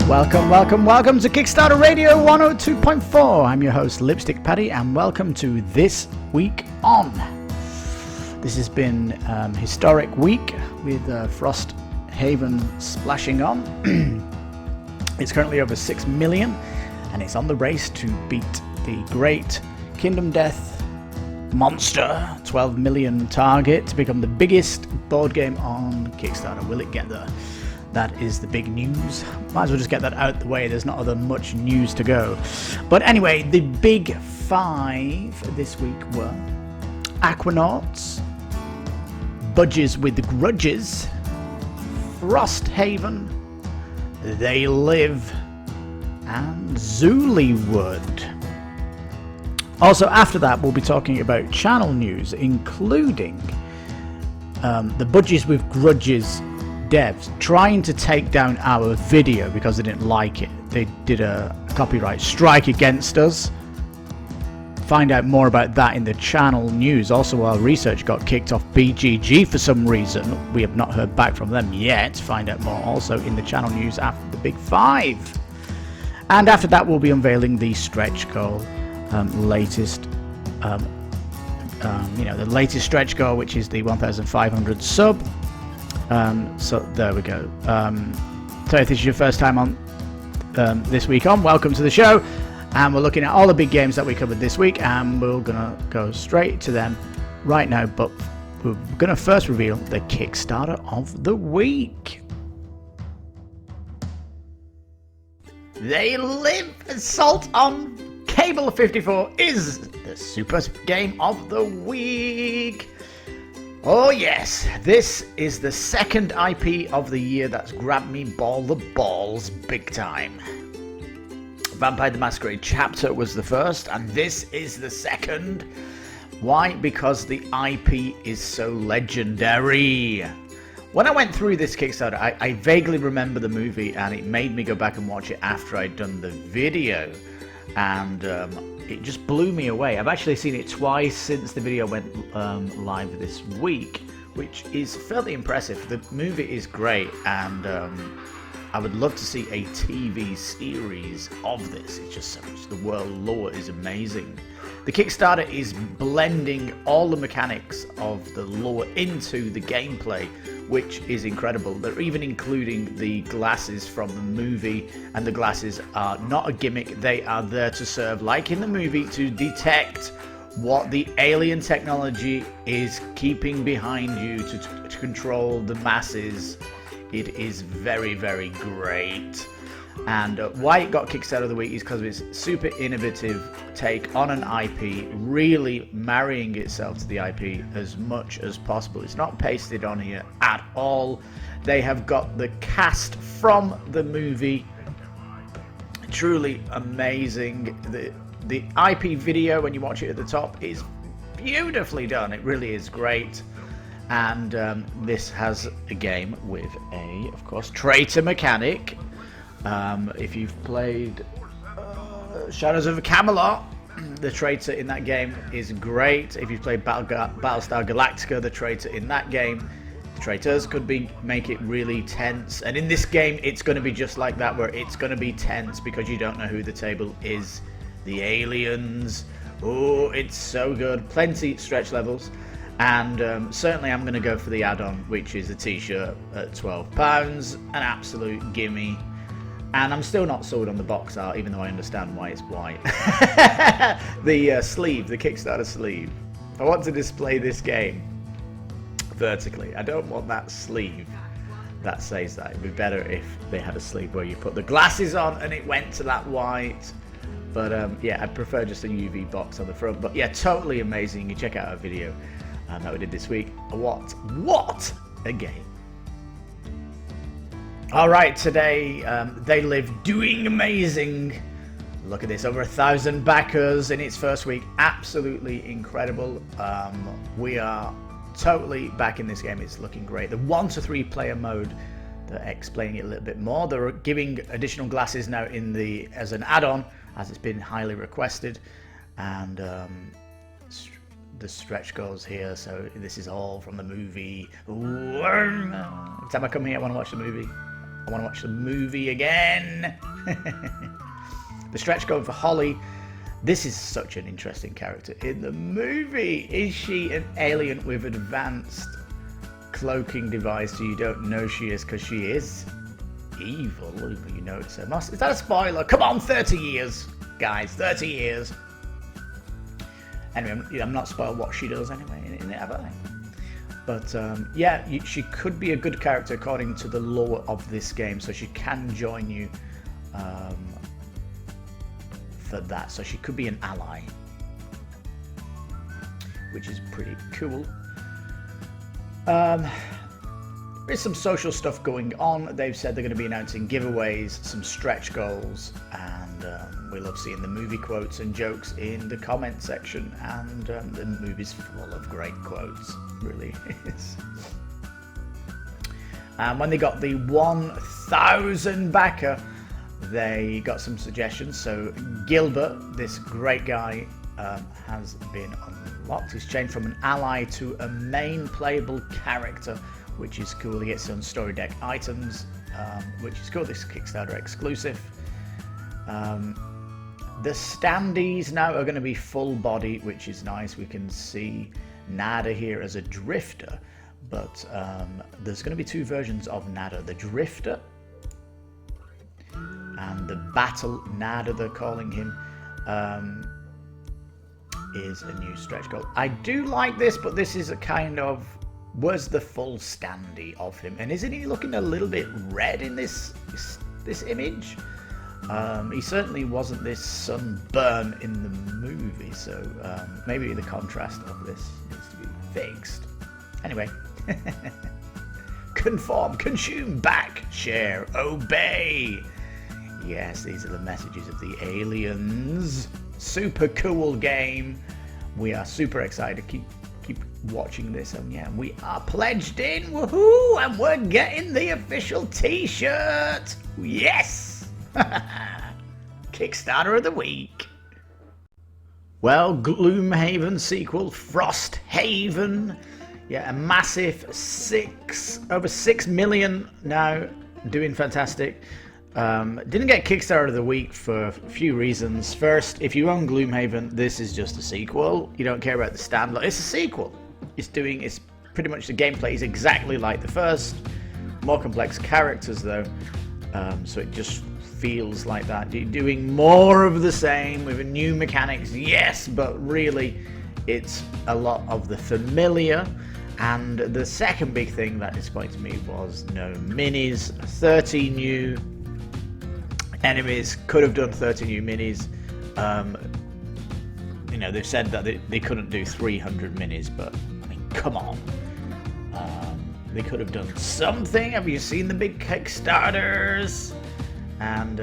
Welcome to Kickstarter Radio 102.4. I'm your host, Lipstickpaddy, and welcome to This Week On. This has been a historic week with Frosthaven splashing on. It's currently over 6 million, and it's on the race to beat the great Kingdom Death monster 12 million target to become the biggest board game on Kickstarter. Will it get there? That is the big news. Might as well just get that out the way. There's not other much news to go. But anyway, the big five this week were Aquanauts, Budgies with the Grudges, Frosthaven, They Live, and Zoollywood. Also, after that, we'll be talking about channel news, including the Budgies with Grudges devs trying to take down our video because they didn't like it. They did a copyright strike against us. Find out more about that in the channel news. Also, our research got kicked off BGG for some reason. We have not heard back from them yet. Find out more also in the channel news after the big five. And after that, we'll be unveiling the stretch goal latest the latest stretch goal, which is the 1,500 sub. So there we go. So if this is your first time on this week on, welcome to the show. And we're looking at all the big games that we covered this week, and we're gonna go straight to them right now. But we're gonna first reveal the Kickstarter of the week. They Live! Assault on Cable 54 is the super game of the week. Oh yes, this is the second IP of the year that's grabbed me by the balls big time. Vampire the Masquerade Chapter was the first, and this is the second. Why? Because the IP is so legendary. When I went through this Kickstarter, I vaguely remember the movie, and it made me go back and watch it after I'd done the video. And it just blew me away. I've actually seen it twice since the video went live this week, which is fairly impressive. The movie is great, and I would love to see a TV series of this. It's just so much. The world lore is amazing. The Kickstarter is blending all the mechanics of the lore into the gameplay, which is incredible. They're even including the glasses from the movie, and the glasses are not a gimmick. They are there to serve, like in the movie, to detect what the alien technology is keeping behind you to control the masses. It is very, very great. And why it got Kickstarter of the week is because of its super innovative take on an IP, really marrying itself to the IP as much as possible. It's not pasted on here at all. They have got the cast from the movie. Truly amazing. The IP video, when you watch it at the top, is beautifully done. It really is great. And this has a game with of course, traitor mechanic. If you've played Shadows of Camelot, the traitor in that game is great. If you've played Battlestar Galactica, the traitor in that game, the traitors could make it really tense. And in this game, it's going to be just like that, where it's going to be tense because you don't know who the table is. The aliens. Oh, it's so good. Plenty stretch levels. And certainly I'm going to go for the add-on, which is a t-shirt at £12. An absolute gimme. And I'm still not sold on the box art, even though I understand why it's white. The sleeve, the Kickstarter sleeve. I want to display this game vertically. I don't want that sleeve that says that. It'd be better if they had a sleeve where you put the glasses on and it went to that white. But yeah, I'd prefer just a UV box on the front. But yeah, totally amazing. You can check out our video that we did this week. What a game. Alright, today They Live doing amazing. Look at this, over 1,000 backers in its first week. Absolutely incredible. We are totally back in this game. It's looking great. The 1 to 3 player mode, they're explaining it a little bit more. They're giving additional glasses now as an add-on, as it's been highly requested. And the stretch goals here, so this is all from the movie. Ooh, every time I come here I want to watch the movie. I want to watch the movie again. The stretch goal for Holly. This is such an interesting character in the movie. Is she an alien with advanced cloaking device so you don't know she is, because she is evil? You know it's a must. Is that a spoiler? Come on, 30 years, guys, 30 years. Anyway, I'm not spoiled what she does anyway in it, have I? But yeah, she could be a good character according to the lore of this game, so she can join you for that. So she could be an ally, which is pretty cool. There's some social stuff going on. They've said they're going to be announcing giveaways, some stretch goals, and we love seeing the movie quotes and jokes in the comment section. And the movie's full of great quotes, really is. And when they got the 1,000 backer, they got some suggestions. So Gilbert, this great guy, has been unlocked. He's changed from an ally to a main playable character, which is cool. He gets some story deck items, which is cool. This Kickstarter exclusive. The standees now are going to be full body, which is nice. We can see Nada here as a drifter, but there's going to be two versions of Nada: the drifter and the battle Nada, they're calling him. Is a new stretch goal. I do like this, but this is a kind of, where's the full standee of him? And isn't he looking a little bit red in this image? He certainly wasn't this sunburn in the movie, so maybe the contrast of this needs to be fixed. Anyway, conform, consume, back, share, obey. Yes, these are the messages of the aliens. Super cool game. We are super excited to keep watching this, and yeah, we are pledged in. Woohoo! And we're getting the official t-shirt. Yes. Kickstarter of the week. Well, Gloomhaven sequel, Frosthaven. Yeah, a massive over 6 million now, doing fantastic. Didn't get Kickstarter of the week for a few reasons. First, if you own Gloomhaven, this is just a sequel. You don't care about the standalone. It's a sequel. It's pretty much the gameplay is exactly like the first. More complex characters though, so it just feels like that. You're doing more of the same with new mechanics, yes, but really it's a lot of the familiar. And the second big thing that disappointed me was no minis. 30 new enemies. Could have done 30 new minis. You know, they've said that they couldn't do 300 minis, but I mean, come on. They could have done something. Have you seen the big Kickstarters? And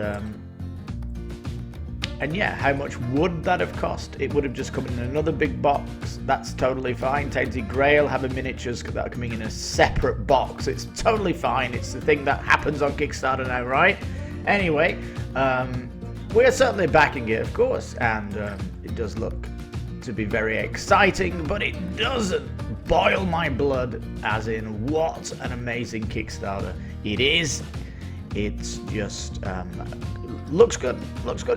yeah, how much would that have cost? It would have just come in another big box. That's totally fine. Tainted Grail have a miniatures that are coming in a separate box. It's totally fine. It's the thing that happens on Kickstarter now, right? Anyway, we're certainly backing it, of course, and it does look to be very exciting, but it doesn't boil my blood, as in what an amazing Kickstarter it is. It's just looks good,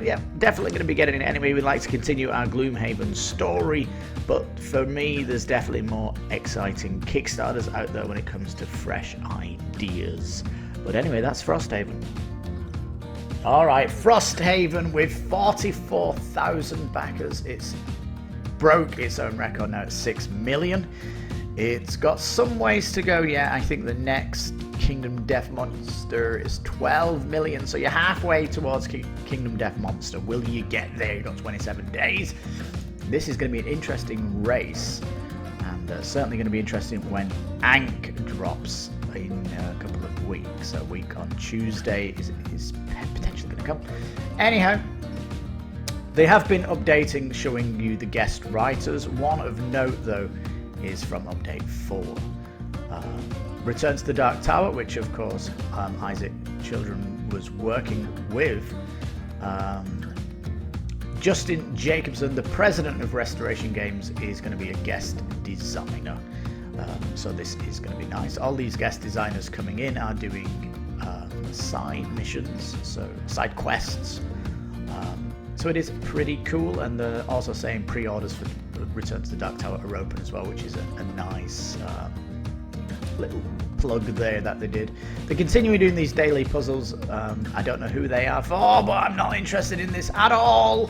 yeah, definitely going to be getting it anyway. We'd like to continue our Gloomhaven story, but for me there's definitely more exciting Kickstarters out there when it comes to fresh ideas. But anyway, that's Frosthaven. Alright, Frosthaven with 44,000 backers. It's broke its own record now at 6 million. It's got some ways to go yet. I think the next Kingdom Death Monster is 12 million, so you're halfway towards Kingdom Death Monster. Will you get there? You've got 27 days. This is going to be an interesting race, and certainly going to be interesting when Ankh drops in a couple of weeks. A week on Tuesday is potentially going to come. Anyhow, they have been updating, showing you the guest writers. One of note, though, is from update 4. Return to the Dark Tower, which of course Isaac Children was working with. Justin Jacobson, the president of Restoration Games, is going to be a guest designer. So this is going to be nice. All these guest designers coming in are doing side missions, so side quests. So it is pretty cool, and they're also saying pre-orders for Return to the Dark Tower are open as well, which is a nice little plug there that they did. They're continuing doing these daily puzzles. I don't know who they are for, but I'm not interested in this at all.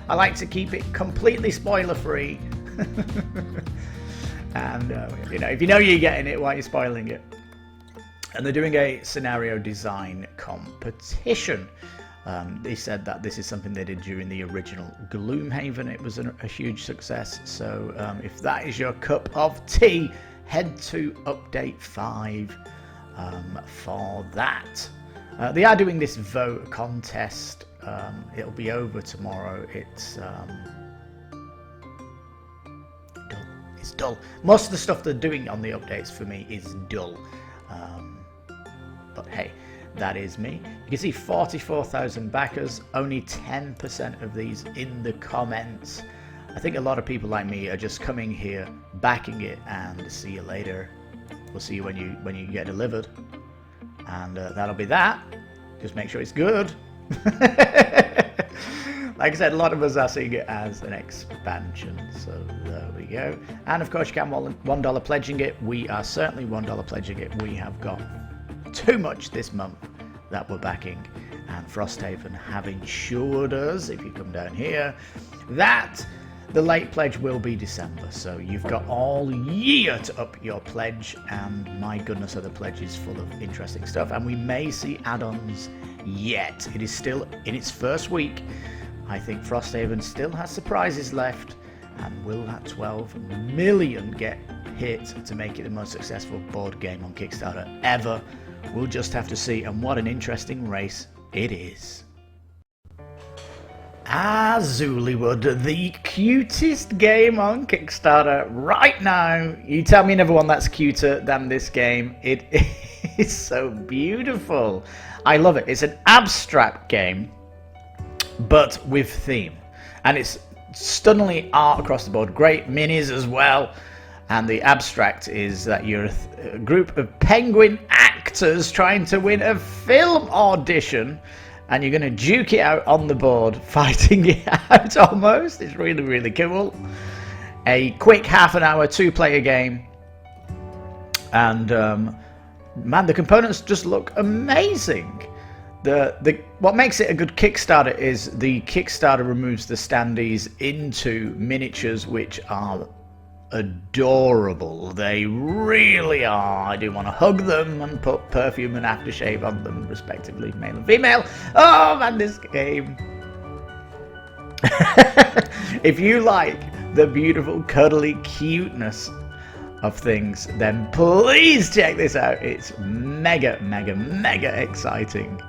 I like to keep it completely spoiler free. And if you know you're getting it, why are you spoiling it? And they're doing a scenario design competition. They said that this is something they did during the original Gloomhaven. It was a huge success. So if that is your cup of tea, head to update 5 for that. They are doing this vote contest. It'll be over tomorrow. It's dull. It's dull. Most of the stuff they're doing on the updates for me is dull. But hey, that is me. You can see 44,000 backers, only 10% of these in the comments. I think a lot of people like me are just coming here, backing it, and see you later. We'll see you when you get delivered. And that'll be that. Just make sure it's good. Like I said, a lot of us are seeing it as an expansion, so there we go. And of course you can $1 pledging it. We are certainly $1 pledging it. We have got too much this month that we're backing, and Frosthaven have ensured us, if you come down here, that the late pledge will be December. So you've got all year to up your pledge, and my goodness, are the pledges full of interesting stuff, and we may see add-ons yet. It is still in its first week. I think Frosthaven still has surprises left, and will that 12 million get hit to make it the most successful board game on Kickstarter ever? We'll just have to see, and what an interesting race it is. Zoollywood, the cutest game on Kickstarter right now. You tell me another one that's cuter than this game. It is so beautiful. I love it. It's an abstract game, but with theme. And it's stunningly art across the board. Great minis as well. And the abstract is that you're a group of penguin actors trying to win a film audition, and you're going to duke it out on the board, fighting it out almost. It's really, really cool. A quick half an hour 2-player game. And man, the components just look amazing. What makes it a good Kickstarter is the Kickstarter removes the standees into miniatures, which are adorable. They really are. I do want to hug them and put perfume and aftershave on them, respectively, male and female. Oh man, this game. If you like the beautiful, cuddly cuteness of things, then please check this out. It's mega, mega, mega exciting.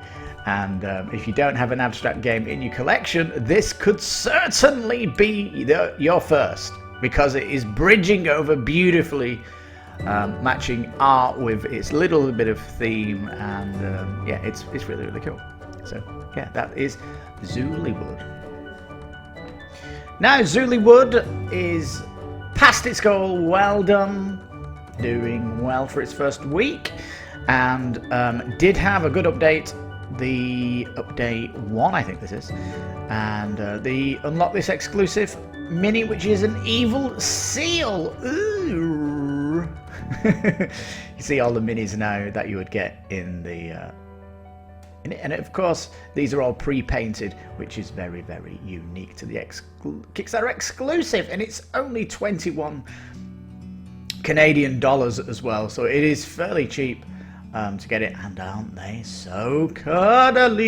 And if you don't have an abstract game in your collection, this could certainly be your first, because it is bridging over beautifully, matching art with its little bit of theme, and yeah, it's really, really cool. So yeah, that is Zoollywood. Now Zoollywood is past its goal. Well done, doing well for its first week, and did have a good update. The update 1, I think this is, and the unlock this exclusive mini, which is an evil seal. Ooh. You see all the minis now that you would get in the and of course these are all pre-painted, which is very, very unique to the Kickstarter exclusive, and it's only 21 Canadian dollars as well, so it is fairly cheap to get it. And aren't they so cuddly?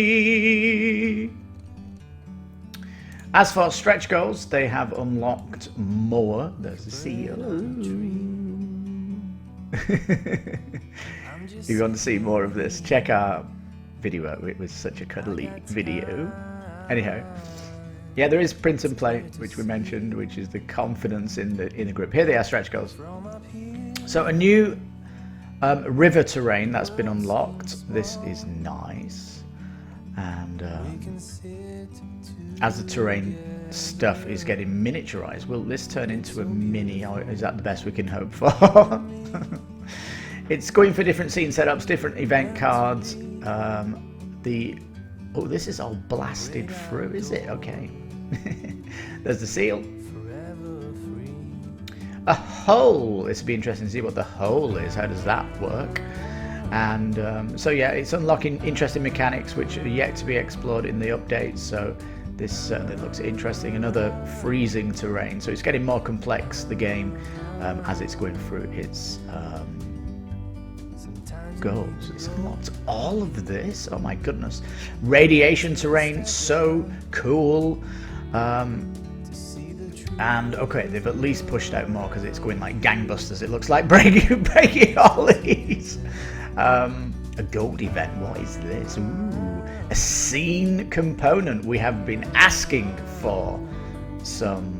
As for stretch goals, they have unlocked more. There's a seal. If you want to see more of this, check our video out. It was such a cuddly video. Anyhow, yeah, there is print and play, which we mentioned, which is the confidence in the group. Here they are, stretch goals. So a new river terrain that's been unlocked. This is nice. And as the terrain stuff is getting miniaturized, will this turn into a mini, or is that the best we can hope for? It's going for different scene setups, different event cards, Oh, this is all blasted through, is it? Okay. There's the seal. A hole. This would be interesting to see what the hole is. How does that work? And so yeah, it's unlocking interesting mechanics which are yet to be explored in the updates. So this certainly looks interesting. Another freezing terrain. So it's getting more complex, the game, as it's going through its goals. It's unlocked all of this. Oh my goodness. Radiation terrain, so cool. And okay, they've at least pushed out more because it's going like gangbusters. It looks like breaking all these. A gold event. What is this? Ooh, a scene component. We have been asking for some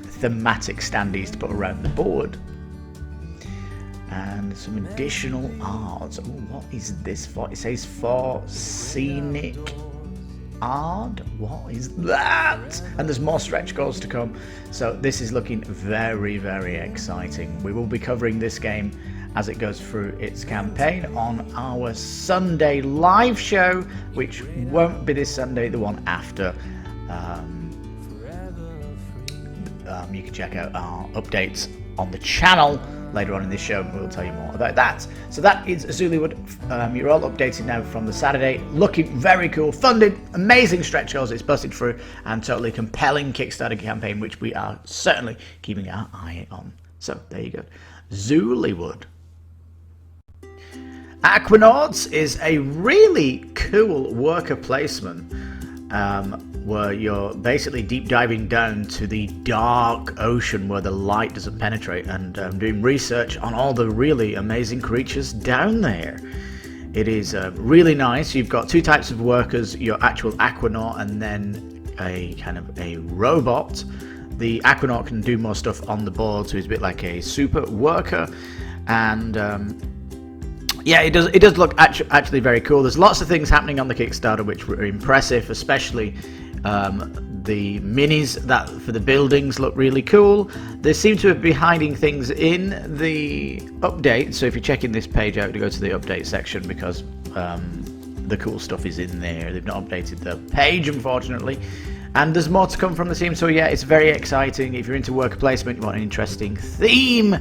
thematic standees to put around the board. And some additional art. Ooh, what is this for? It says for scenic art. What is that? And there's more stretch goals to come. So this is looking very, very exciting. We will be covering this game as it goes through its campaign on our Sunday live show, which won't be this Sunday, the one after. You can check out our updates on the channel later on in this show. We'll tell you more about that. So that is Zoollywood. You're all updated now from the Saturday. Looking very cool, funded, amazing stretch goals it's busted through, and totally compelling Kickstarter campaign, which we are certainly keeping our eye on. So there you go. Zoollywood. Aquanauts is a really cool worker placement where you're basically deep diving down to the dark ocean where the light doesn't penetrate, and doing research on all the really amazing creatures down there. It is really nice. You've got two types of workers, your actual Aquanaut and then a kind of a robot. The Aquanaut can do more stuff on the board, so he's a bit like a super worker, and yeah, it does look actually very cool. There's lots of things happening on the Kickstarter which were impressive, especially the minis that for the buildings look really cool. They seem to be hiding things in the update, so if you're checking this page out, to go to the update section, because the cool stuff is in there. They've not updated the page, unfortunately. And there's more to come from the team, so yeah, it's very exciting. If you're into worker placement, you want an interesting theme,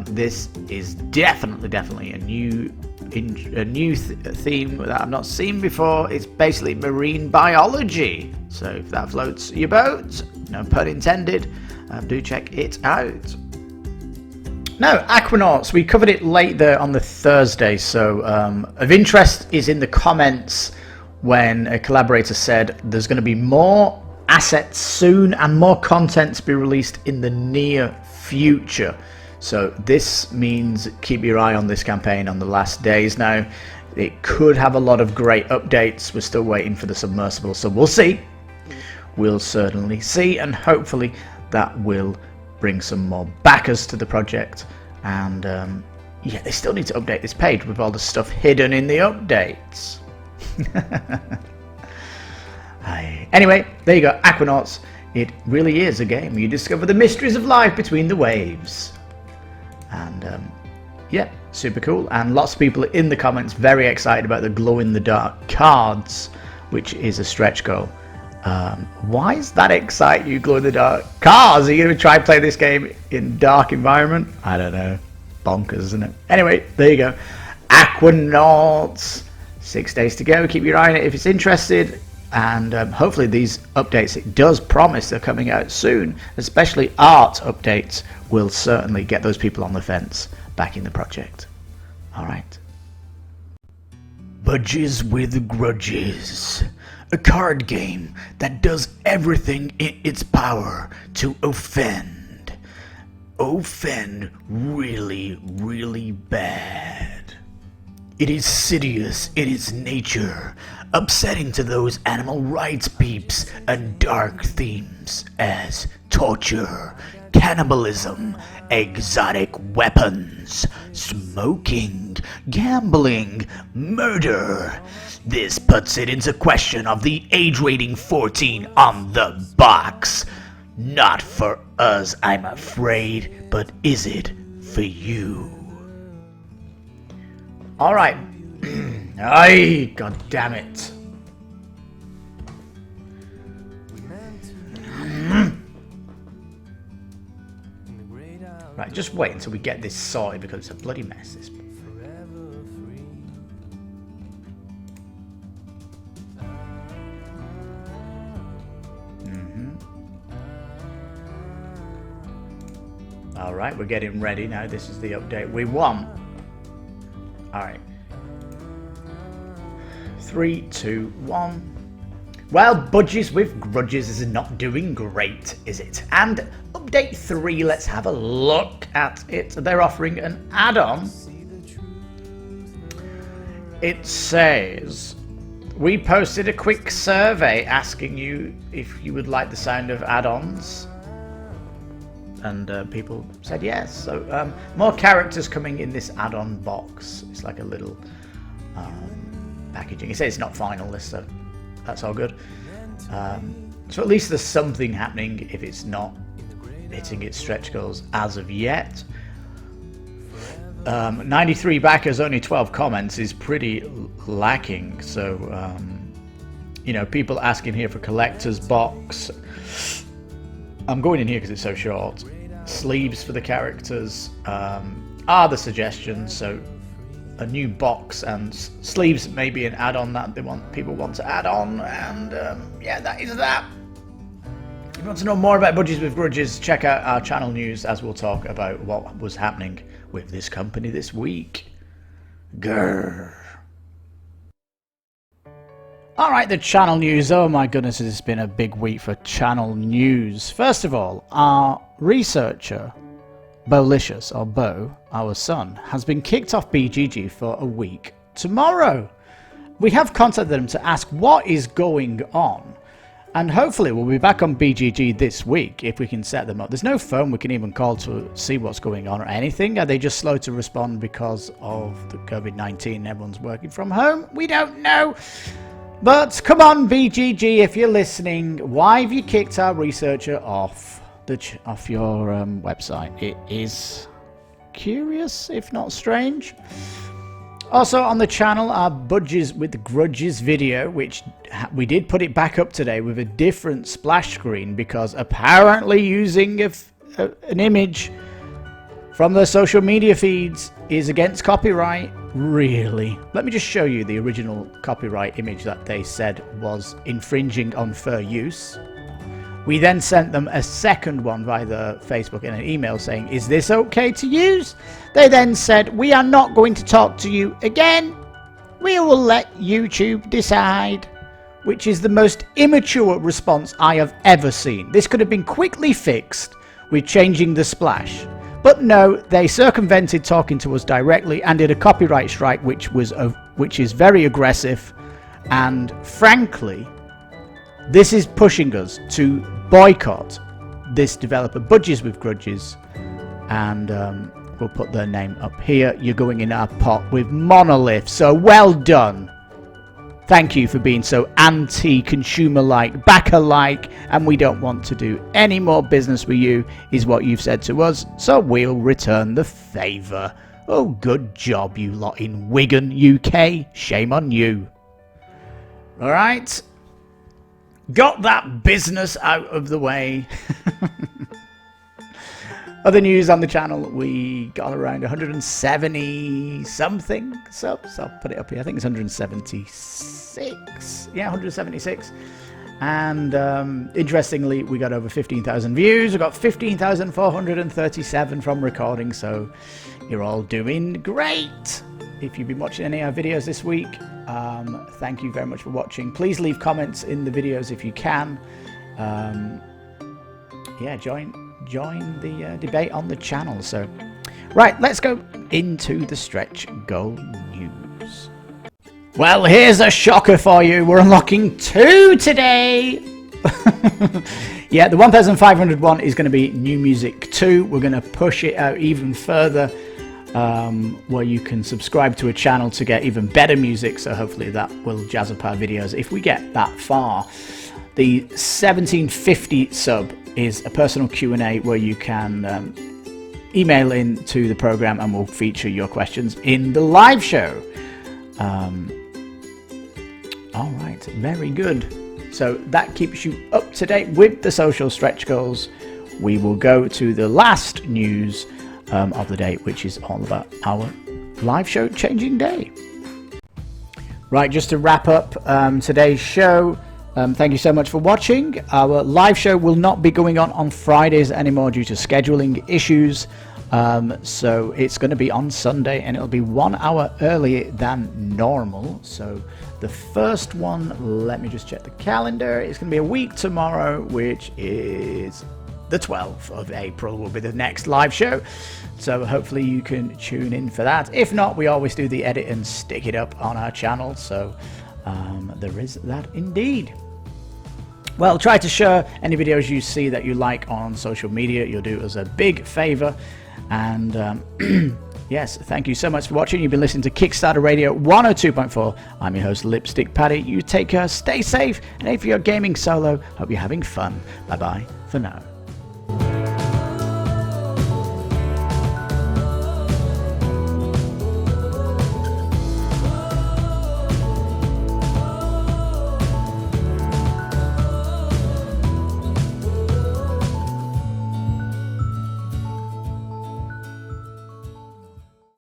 this is definitely a new theme that I've not seen before. It's basically marine biology, so if that floats your boat, no pun intended, do check it out. Now, Aquanauts, we covered it late there on the Thursday, so of interest is in the comments when a collaborator said there's going to be more assets soon and more content to be released in the near future. So this means keep your eye on this campaign on the last days now. It could have a lot of great updates. We're still waiting for the submersible, so we'll see. We'll certainly see, and hopefully that will bring some more backers to the project. And yeah, they still need to update this page with all the stuff hidden in the updates. Anyway, there you go, Aquanauts. It really is a game. You discover the mysteries of life between the waves. And yeah, super cool. And lots of people in the comments very excited about the glow-in-the-dark cards, which is a stretch goal. Why does that excite you, glow-in-the-dark cards? Are you going to try and play this game in dark environment? I don't know. Bonkers, isn't it? Anyway, there you go. Aquanauts. 6 days to go. Keep your eye on it if it's interested. And hopefully these updates, it does promise they're coming out soon. Especially art updates will certainly get those people on the fence back in the project. Alright. Budgies with Grudges. A card game that does everything in its power to offend. Offend really, really bad. It is insidious in its nature, upsetting to those animal rights peeps, and dark themes as torture, cannibalism, exotic weapons, smoking, gambling, murder. This puts it into question of the age rating 14 on the box. Not for us, I'm afraid, but is it for you? Alright. Ay, god damn it. Right, just wait until we get this sorted because it's a bloody mess. This. Alright, we're getting ready now. This is the update we want. Alright. 3, 2, 1. Well, Budgies with Grudges is not doing great, is it? And update 3, let's have a look at it. They're offering an add-on. It says, we posted a quick survey asking you if you would like the sound of add-ons. And people said yes. So more characters coming in this add-on box. It's like a little packaging. It says it's not final list, so that's all good. So at least there's something happening if it's not hitting its stretch goals as of yet. 93 backers, only 12 comments is pretty lacking. So, you know, people asking here for collector's box. I'm going in here because it's so short. Sleeves for the characters are the suggestions. So a new box and sleeves may be an add-on that people want to add on, and yeah, that is that. If you want to know more about Budgies with Grudges, check out our channel news as we'll talk about what was happening with this company this week. Grrr. Alright, the channel news. Oh my goodness, it's been a big week for channel news. First of all, our researcher, Bolicious, or Bo, our son, has been kicked off BGG for a week tomorrow. We have contacted them to ask what is going on, and hopefully we'll be back on BGG this week if we can set them up. There's no phone we can even call to see what's going on or anything. Are they just slow to respond because of the COVID-19? Everyone's working from home? We don't know. But come on, BGG, if you're listening, why have you kicked our researcher off your website? It is curious, if not strange. Also on the channel, our Budgies with Grudges video, which we did put it back up today with a different splash screen because apparently using an image from the social media feeds is against copyright. Really? Let me just show you the original copyright image that they said was infringing on fair use. We then sent them a second one via the Facebook in an email saying, is this okay to use? They then said, we are not going to talk to you again. We will let YouTube decide. Which is the most immature response I have ever seen. This could have been quickly fixed with changing the splash. But no, they circumvented talking to us directly and did a copyright strike which is very aggressive, and frankly, this is pushing us to boycott this developer, Budgies with Grudges, and we'll put their name up here. You're going in our pot with Monolith, so well done. Thank you for being so anti-consumer-like, backer-like, and we don't want to do any more business with you, is what you've said to us, so we'll return the favour. Oh, good job, you lot in Wigan, UK. Shame on you. Alright. Got that business out of the way. Other news on the channel, we got around 170 something subs. I'll put it up here. I think it's 176. Yeah, 176. And interestingly, we got over 15,000 views. We got 15,437 from recording. So you're all doing great. If you've been watching any of our videos this week, thank you very much for watching. Please leave comments in the videos if you can. Yeah, join the debate on the channel. So right, let's go into the stretch goal news. Well, here's a shocker for you. We're unlocking 2 today. Yeah, the 1500 one is going to be New Music 2. We're going to push it out even further, where you can subscribe to a channel to get even better music, so hopefully that will jazz up our videos if we get that far. The 1750 sub is a personal Q&A where you can email in to the program and we'll feature your questions in the live show. All right, very good. So that keeps you up to date with the social stretch goals. We will go to the last news of the day, which is all about our live show Changing Day. Right, just to wrap up today's show, thank you so much for watching. Our live show will not be going on Fridays anymore due to scheduling issues. So it's going to be on Sunday, and it'll be 1 hour earlier than normal. So the first one, let me just check the calendar. It's going to be a week tomorrow, which is the 12th of April will be the next live show. So hopefully you can tune in for that. If not, we always do the edit and stick it up on our channel. So there is that indeed. Well, try to share any videos you see that you like on social media. You'll do us a big favor. And yes, thank you so much for watching. You've been listening to Kickstarter Radio 102.4. I'm your host, Lipstickpaddy. You take care, stay safe, and if you're gaming solo, hope you're having fun. Bye-bye for now.